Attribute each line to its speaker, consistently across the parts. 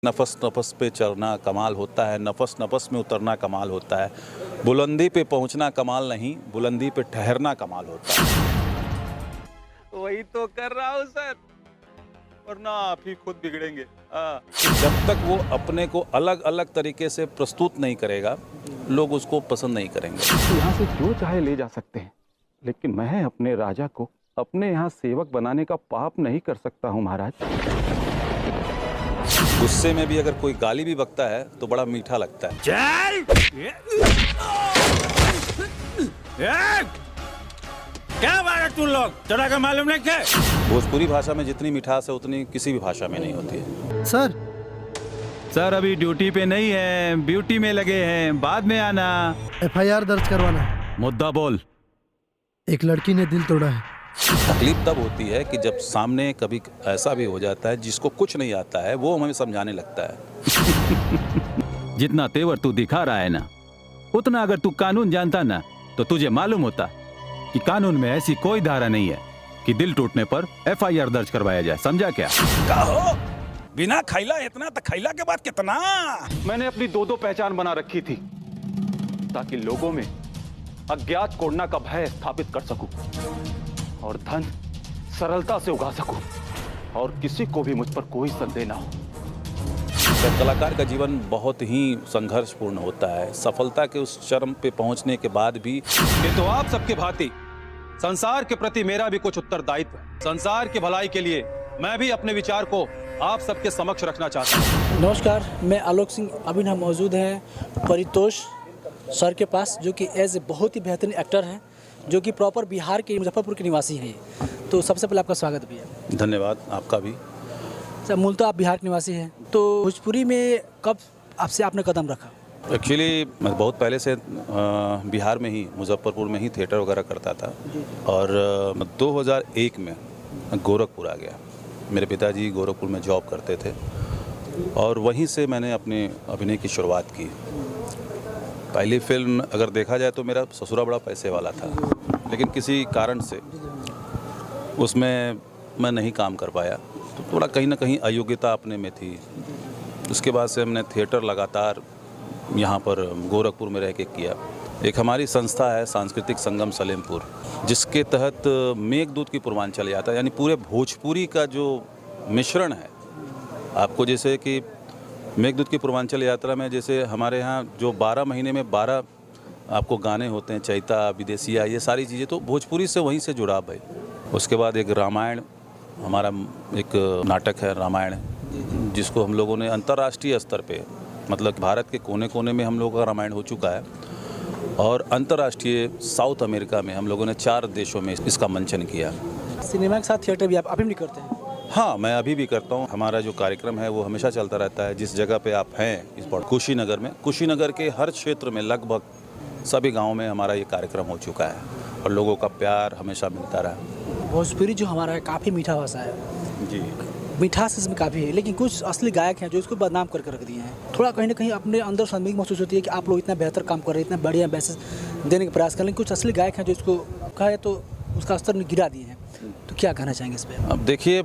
Speaker 1: नफस नफस पे चढ़ना कमाल होता है, नफस नफस में उतरना कमाल होता है। बुलंदी पे पहुंचना कमाल नहीं, बुलंदी पे ठहरना कमाल होता है। वही तो कर रहा हूं सर, वरना आप ही खुद बिगड़ेंगे। जब तक वो अपने को अलग अलग तरीके से प्रस्तुत नहीं करेगा, लोग उसको पसंद नहीं करेंगे।
Speaker 2: तो यहाँ से जो चाहे ले जा सकते हैं, लेकिन मैं अपने राजा को अपने यहाँ सेवक बनाने का पाप नहीं कर सकता हूँ महाराज।
Speaker 1: गुस्से में भी अगर कोई गाली भी बकता है तो बड़ा मीठा लगता है।
Speaker 3: क्या बात है तू लोग, तेरा का मालूम नहीं क्या?
Speaker 1: भोजपुरी भाषा में जितनी मिठास है उतनी किसी भी भाषा में नहीं होती है।
Speaker 4: सर अभी ड्यूटी पे नहीं है, ब्यूटी में लगे हैं, बाद में आना।
Speaker 5: एफआईआर दर्ज करवाना है।
Speaker 4: मुद्दा बोल।
Speaker 5: एक लड़की ने दिल तोड़ा है।
Speaker 1: तकलीफ तब होती है कि जब सामने कभी ऐसा भी हो जाता है जिसको कुछ नहीं आता है, वो हमें समझाने लगता है।
Speaker 4: जितना तेवर तू दिखा रहा है ना, उतना अगर तू कानून जानता ना तो तुझे मालूम होता कि कानून में ऐसी कोई धारा नहीं है कि दिल टूटने पर एफआईआर दर्ज करवाया जाए। समझा क्या?
Speaker 1: कहो बिना खैला इतना तो खैला के बाद कितना।
Speaker 2: मैंने अपनी दो पहचान बना रखी थी ताकि लोगों में अज्ञात कोरोना का भय स्थापित कर सकूं और धन सरलता से उगा सकूं और किसी को भी मुझ पर कोई संदेह ना हो।
Speaker 1: कलाकार का जीवन बहुत ही संघर्षपूर्ण होता है। सफलता के उस चरम पे पहुंचने के बाद भी
Speaker 6: किंतु आप सबके भांति संसार के प्रति मेरा भी कुछ उत्तरदायित्व है। संसार की भलाई के लिए मैं भी अपने विचार को आप सबके समक्ष रखना चाहता हूँ।
Speaker 7: नमस्कार, मैं आलोक सिंह। अभी हम मौजूद हैं परितोष सर के पास, जो कि एज ए बहुत ही बेहतरीन एक्टर हैं, जो कि प्रॉपर बिहार के मुजफ्फरपुर के निवासी हैं। तो सबसे पहले आपका स्वागत भी है।
Speaker 1: धन्यवाद, आपका भी।
Speaker 7: सर, मूलतः आप बिहार के निवासी हैं, तो भोजपुरी में कब आपसे आपने कदम रखा?
Speaker 1: एक्चुअली मैं बहुत पहले से बिहार में ही, मुजफ्फरपुर में ही थिएटर वगैरह करता था और 2001 में गोरखपुर आ गया। मेरे पिताजी गोरखपुर में जॉब करते थे और वहीं से मैंने अपने अभिनय की शुरुआत की। पहली फिल्म अगर देखा जाए तो मेरा ससुरा बड़ा पैसे वाला था, लेकिन किसी कारण से उसमें मैं नहीं काम कर पाया, तो थोड़ा कहीं ना कहीं अयोग्यता अपने में थी। उसके बाद से हमने थिएटर लगातार यहाँ पर गोरखपुर में रह के किया। एक हमारी संस्था है सांस्कृतिक संगम सलेमपुर, जिसके तहत मेघदूत की पूर्वांचल यात्रा, यानी पूरे भोजपुरी का जो मिश्रण है। आपको जैसे कि मेघदूत की पूर्वांचल यात्रा में जैसे हमारे यहाँ जो 12 महीने में 12 आपको गाने होते हैं, चैता, विदेशिया, ये सारी चीज़ें तो भोजपुरी से वहीं से जुड़ाव है। उसके बाद एक रामायण, हमारा एक नाटक है रामायण, जिसको हम लोगों ने अंतर्राष्ट्रीय स्तर पे, मतलब भारत के कोने कोने में हम लोगों का रामायण हो चुका है और अंतर्राष्ट्रीय साउथ अमेरिका में हम लोगों ने 4 देशों में इसका मंचन किया।
Speaker 7: सिनेमा के साथ थिएटर भी आप अभी भी करते हैं?
Speaker 1: हाँ, मैं अभी भी करता हूँ। हमारा जो कार्यक्रम है वो हमेशा चलता रहता है। जिस जगह पे आप हैं इस बार कुशीनगर में, कुशीनगर के हर क्षेत्र में लगभग सभी गाँव में हमारा ये कार्यक्रम हो चुका है और लोगों का प्यार हमेशा मिलता रहा।
Speaker 7: भोजपुरी जो हमारा है काफ़ी मीठा भाषा है
Speaker 1: जी,
Speaker 7: मिठास इसमें काफ़ी है, लेकिन कुछ असली गायक हैं जो इसको बदनाम करके रख दिए हैं। थोड़ा कहीं ना कहीं अपने अंदर शर्मिंदगी महसूस होती है कि आप लोग इतना बेहतर काम कर रहे हैं, इतना बढ़िया मैसेज देने का प्रयास कर, लेकिन कुछ असली गायक हैं जो इसको कहे तो उसका स्तर गिरा दिए हैं। तो क्या कहना चाहेंगे इस पर?
Speaker 1: अब देखिए,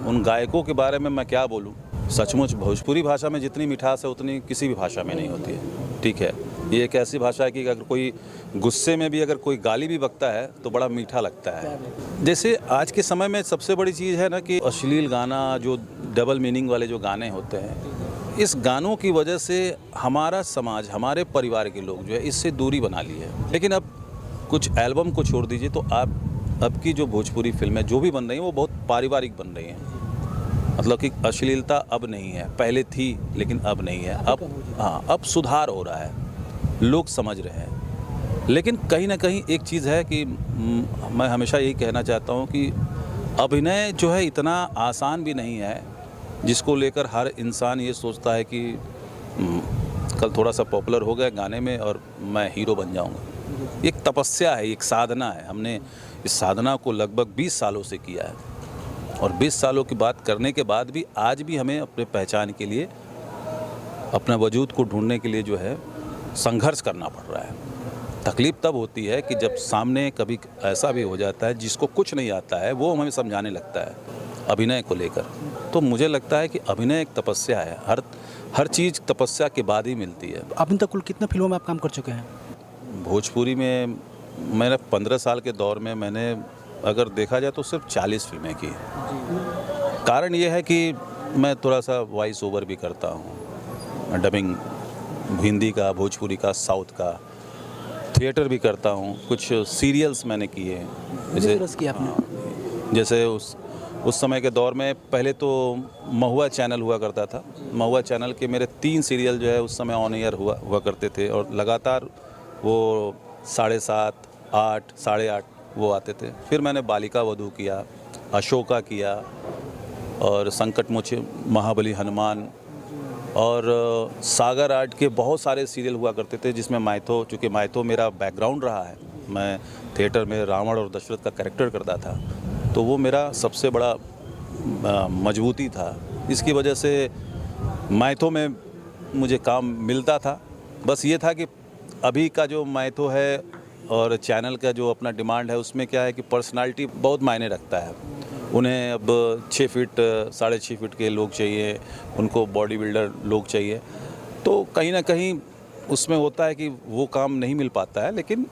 Speaker 1: उन गायकों के बारे में मैं क्या बोलूँ। सचमुच भोजपुरी भाषा में जितनी मिठास है उतनी किसी भी भाषा में नहीं होती है। ठीक है, ये एक ऐसी भाषा है कि अगर कोई गुस्से में भी अगर कोई गाली भी बकता है तो बड़ा मीठा लगता है। जैसे आज के समय में सबसे बड़ी चीज़ है ना कि अश्लील गाना, जो डबल मीनिंग वाले जो गाने होते हैं, इस गानों की वजह से हमारा समाज, हमारे परिवार के लोग जो है इससे दूरी बना ली है। लेकिन अब कुछ एल्बम को छोड़ दीजिए तो आप अब की जो भोजपुरी फिल्में जो भी बन रही हैं वो बहुत पारिवारिक बन रही हैं। मतलब कि अश्लीलता अब नहीं है, पहले थी लेकिन अब नहीं है। अब सुधार हो रहा है, लोग समझ रहे हैं। लेकिन कहीं ना कहीं एक चीज़ है कि मैं हमेशा यही कहना चाहता हूँ कि अभिनय जो है इतना आसान भी नहीं है, जिसको लेकर हर इंसान ये सोचता है कि कल थोड़ा सा पॉपुलर हो गया गाने में और मैं हीरो बन जाऊँगा। एक तपस्या है, एक साधना है। हमने इस साधना को लगभग 20 सालों से किया है और 20 सालों की बात करने के बाद भी आज भी हमें अपने पहचान के लिए, अपना वजूद को ढूंढने के लिए जो है संघर्ष करना पड़ रहा है। तकलीफ तब होती है कि जब सामने कभी ऐसा भी हो जाता है जिसको कुछ नहीं आता है, वो हमें समझाने लगता है अभिनय को लेकर। तो मुझे लगता है कि अभिनय एक तपस्या है, हर चीज़ तपस्या के बाद ही मिलती है।
Speaker 7: अभी तक कुल कितने फिल्मों में आप काम कर चुके हैं?
Speaker 1: भोजपुरी में मैंने 15 साल के दौर में मैंने अगर देखा जाए तो सिर्फ 40 फिल्में की। कारण ये है कि मैं थोड़ा सा वॉइस ओवर भी करता हूँ, डबिंग हिंदी का, भोजपुरी का, साउथ का, थिएटर भी करता हूँ, कुछ सीरियल्स मैंने किए जैसे उस समय के दौर में पहले तो महुआ चैनल हुआ करता था। महुआ चैनल के मेरे 3 सीरियल जो है उस समय ऑन एयर हुआ करते थे और लगातार वो 7:30, 8, 8:30 वो आते थे। फिर मैंने बालिका वधू किया, अशोका किया और संकट मुझे, महाबली हनुमान और सागर आर्ट के बहुत सारे सीरियल हुआ करते थे जिसमें माइथो, चूँकि माइथो मेरा बैकग्राउंड रहा है, मैं थिएटर में रावण और दशरथ का कैरेक्टर करता था, तो वो मेरा सबसे बड़ा मजबूती था। इसकी वजह से माइथो में मुझे काम मिलता था। बस ये था कि अभी का जो माइथो है और चैनल का जो अपना डिमांड है उसमें क्या है कि पर्सनालिटी बहुत मायने रखता है। उन्हें अब 6 फीट 6.5 फीट के लोग चाहिए, उनको बॉडी बिल्डर लोग चाहिए, तो कहीं ना कहीं उसमें होता है कि वो काम नहीं मिल पाता है, लेकिन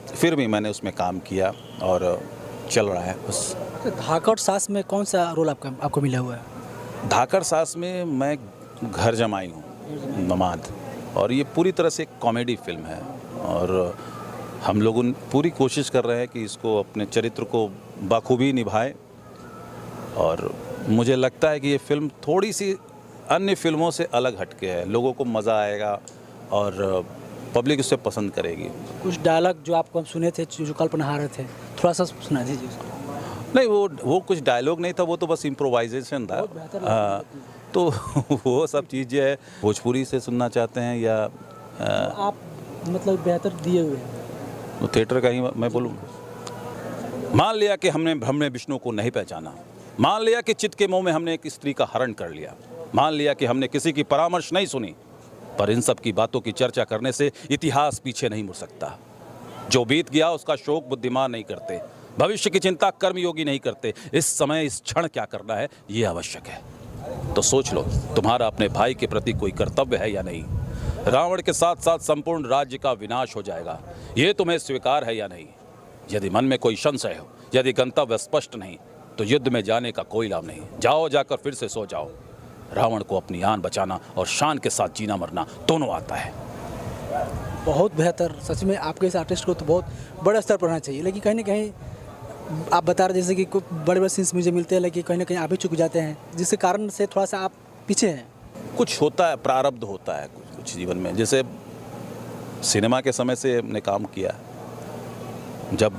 Speaker 1: फिर भी मैंने उसमें काम किया और चल रहा है बस।
Speaker 7: धाकड़ सास में कौन सा रोल आपको मिला हुआ है?
Speaker 1: धाकड़ सास में मैं घर जमाई हूँ, नमाद, और ये पूरी तरह से एक कॉमेडी फिल्म है और हम लोग पूरी कोशिश कर रहे हैं कि इसको अपने चरित्र को बाखूबी निभाएं और मुझे लगता है कि ये फिल्म थोड़ी सी अन्य फिल्मों से अलग हटके है, लोगों को मज़ा आएगा और पब्लिक उसे पसंद करेगी।
Speaker 7: कुछ डायलॉग जो आपको हम सुने थे, जो कल्पना रहे थे, थोड़ा सा सुना दीजिए उसको।
Speaker 1: नहीं, वो कुछ डायलॉग नहीं था, वो तो बस इम्प्रोवाइजेशन था। हाँ, तो वो सब चीज़ें है। भोजपुरी से सुनना चाहते हैं या
Speaker 7: आप मतलब बेहतर दिए हुए हैं
Speaker 1: तो थिएटर का ही मैं बोलूँ। मान लिया कि हमने विष्णु को नहीं पहचाना, मान लिया कि चित्त के मोह में हमने एक स्त्री का हरण कर लिया, मान लिया कि हमने किसी की परामर्श नहीं सुनी, पर इन सब की बातों की चर्चा करने से इतिहास पीछे नहीं मुड़ सकता। जो बीत गया उसका शोक बुद्धिमान नहीं करते, भविष्य की चिंता कर्मयोगी नहीं करते। इस समय इस क्षण क्या करना है ये आवश्यक है। तो सोच लो, तुम्हारा अपने भाई के प्रति कोई कर्तव्य है या नहीं। रावण के साथ साथ संपूर्ण राज्य का विनाश हो जाएगा, ये तुम्हें स्वीकार है या नहीं। यदि मन में कोई संशय हो, यदि गंतव्य स्पष्ट नहीं, तो युद्ध में जाने का कोई लाभ नहीं। जाओ, जाकर फिर से सो जाओ। रावण को अपनी आन बचाना और शान के साथ जीना मरना दोनों आता है।
Speaker 7: बहुत बेहतर, सच में आपके इस आर्टिस्ट को तो बहुत बड़े स्तर पर रहना चाहिए। लेकिन कहीं ना कहीं आप बता रहे जैसे कि कुछ बड़े बड़े सीन्स मुझे मिलते हैं, लेकिन कहीं ना कहीं आप भी चुक जाते हैं, जिसके कारण से थोड़ा सा आप पीछे हैं।
Speaker 1: कुछ होता है, प्रारब्ध होता है कुछ जीवन में। जैसे सिनेमा के समय से हमने काम किया, जब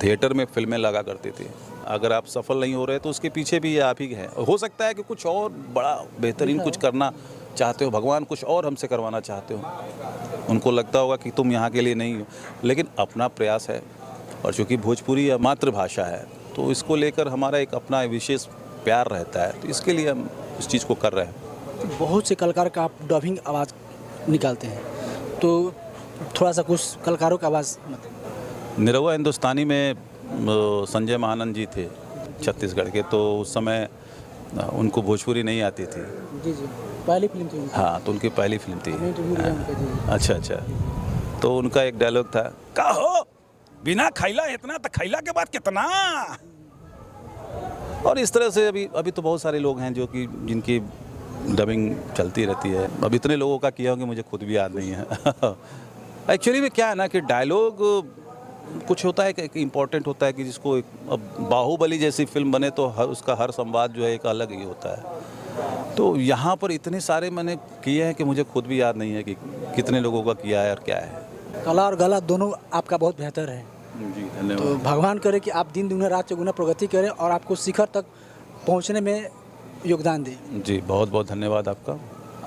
Speaker 1: थिएटर में फिल्में लगा करती थी, अगर आप सफल नहीं हो रहे तो उसके पीछे भी आप ही हैं। हो सकता है कि कुछ और बड़ा बेहतरीन कुछ करना चाहते हो, भगवान कुछ और हमसे करवाना चाहते हो, उनको लगता होगा कि तुम यहाँ के लिए नहीं हो, लेकिन अपना प्रयास है। और चूँकि भोजपुरी मातृभाषा है तो इसको लेकर हमारा एक अपना विशेष प्यार रहता है, तो इसके लिए हम इस चीज़ को कर रहे हैं।
Speaker 7: बहुत से कलाकार का आप डबिंग आवाज़ निकालते हैं, तो थोड़ा सा कुछ कलाकारों का आवाज़
Speaker 1: निरहुआ हिंदुस्तानी में संजय महानंद जी थे छत्तीसगढ़ के, तो उस समय उनको भोजपुरी नहीं आती थी।
Speaker 7: जी जी, पहली फिल्म थी।
Speaker 1: हाँ, तो उनकी पहली फिल्म थी।
Speaker 7: हाँ।
Speaker 1: अच्छा, तो उनका एक डायलॉग था, कहो बिना खैला इतना तो खैला के बाद कितना। और इस तरह से अभी तो बहुत सारे लोग हैं जो कि जिनकी डबिंग चलती रहती है। अब इतने लोगों का किया होंगे मुझे खुद भी याद नहीं है। एक्चुअली में क्या है ना कि डायलॉग कुछ होता है कि इम्पोर्टेंट होता है कि जिसको अब बाहुबली जैसी फिल्म बने तो उसका हर संवाद जो है एक अलग ही होता है। तो यहाँ पर इतने सारे मैंने किए हैं कि मुझे खुद भी याद नहीं है कि कितने लोगों का किया है और क्या है।
Speaker 7: कला और गला दोनों आपका बहुत बेहतर है
Speaker 1: जी, धन्यवाद।
Speaker 7: तो भगवान करे कि आप दिन दुगना रात चौगुना प्रगति करें और आपको शिखर तक पहुँचने में योगदान दें।
Speaker 1: जी, बहुत बहुत धन्यवाद आपका।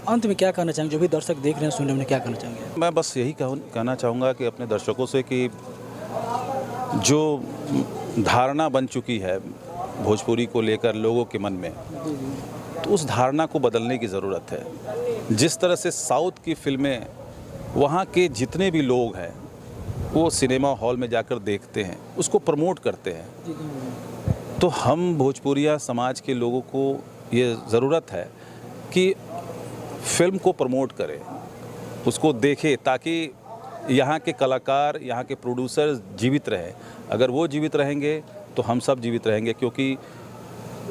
Speaker 7: अंत में क्या कहना चाहेंगे, जो भी दर्शक देख रहे हैं, सुनने में क्या कहना चाहेंगे?
Speaker 1: मैं बस यही कहना चाहूँगा कि अपने दर्शकों से कि जो धारणा बन चुकी है भोजपुरी को लेकर लोगों के मन में, तो उस धारणा को बदलने की ज़रूरत है। जिस तरह से साउथ की फिल्में वहाँ के जितने भी लोग हैं वो सिनेमा हॉल में जाकर देखते हैं, उसको प्रमोट करते हैं, तो हम भोजपुरिया समाज के लोगों को ये ज़रूरत है कि फिल्म को प्रमोट करें, उसको देखें, ताकि यहाँ के कलाकार, यहाँ के प्रोड्यूसर जीवित रहें। अगर वो जीवित रहेंगे तो हम सब जीवित रहेंगे, क्योंकि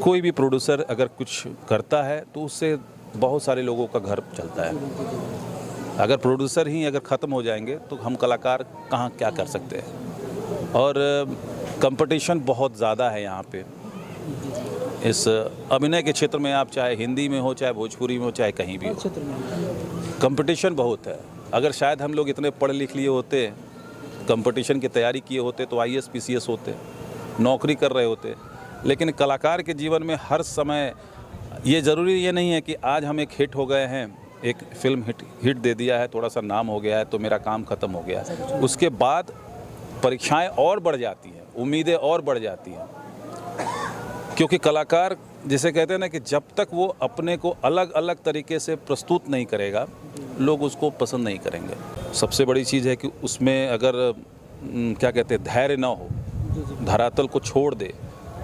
Speaker 1: कोई भी प्रोड्यूसर अगर कुछ करता है तो उससे बहुत सारे लोगों का घर चलता है। अगर प्रोड्यूसर ही अगर ख़त्म हो जाएंगे तो हम कलाकार कहाँ क्या कर सकते हैं। और कंपटीशन बहुत ज़्यादा है यहाँ पे इस अभिनय के क्षेत्र में। आप चाहे हिंदी में हो, चाहे भोजपुरी में हो, चाहे कहीं भी हो,
Speaker 7: क्षेत्र में
Speaker 1: कंपटीशन बहुत है। अगर शायद हम लोग इतने पढ़ लिख लिए होते, कंपटीशन की तैयारी किए होते, तो IAS PCS होते, नौकरी कर रहे होते। लेकिन कलाकार के जीवन में हर समय ये ज़रूरी ये नहीं है कि आज हम एक हिट हो गए हैं, एक फिल्म हिट दे दिया है, थोड़ा सा नाम हो गया है तो मेरा काम ख़त्म हो गया है। उसके बाद परीक्षाएं और बढ़ जाती हैं, उम्मीदें और बढ़ जाती हैं, क्योंकि कलाकार जिसे कहते हैं ना कि जब तक वो अपने को अलग अलग तरीके से प्रस्तुत नहीं करेगा, लोग उसको पसंद नहीं करेंगे। सबसे बड़ी चीज़ है कि उसमें अगर क्या कहते हैं, धैर्य ना हो, धरातल को छोड़ दे,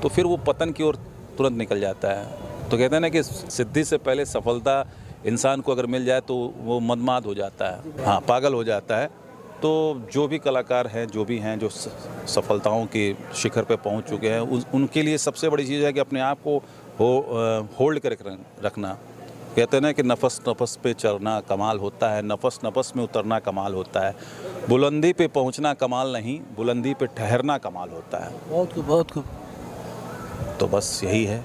Speaker 1: तो फिर वो पतन की ओर तुरंत निकल जाता है। तो कहते हैं ना कि सिद्धि से पहले सफलता इंसान को अगर मिल जाए तो वो मदमाद हो जाता है, हाँ, पागल हो जाता है। तो जो भी कलाकार हैं, जो भी हैं, जो सफलताओं के शिखर पे पहुंच चुके हैं, उनके लिए सबसे बड़ी चीज़ है कि अपने आप को होल्ड कर रखना। कहते हैं ना कि नफस नफस पे चढ़ना कमाल होता है, नफस नफस में उतरना कमाल होता है। बुलंदी पे पहुंचना कमाल नहीं, बुलंदी पे ठहरना कमाल होता है।
Speaker 7: बहुत खूब, बहुत खूब।
Speaker 1: तो बस यही है।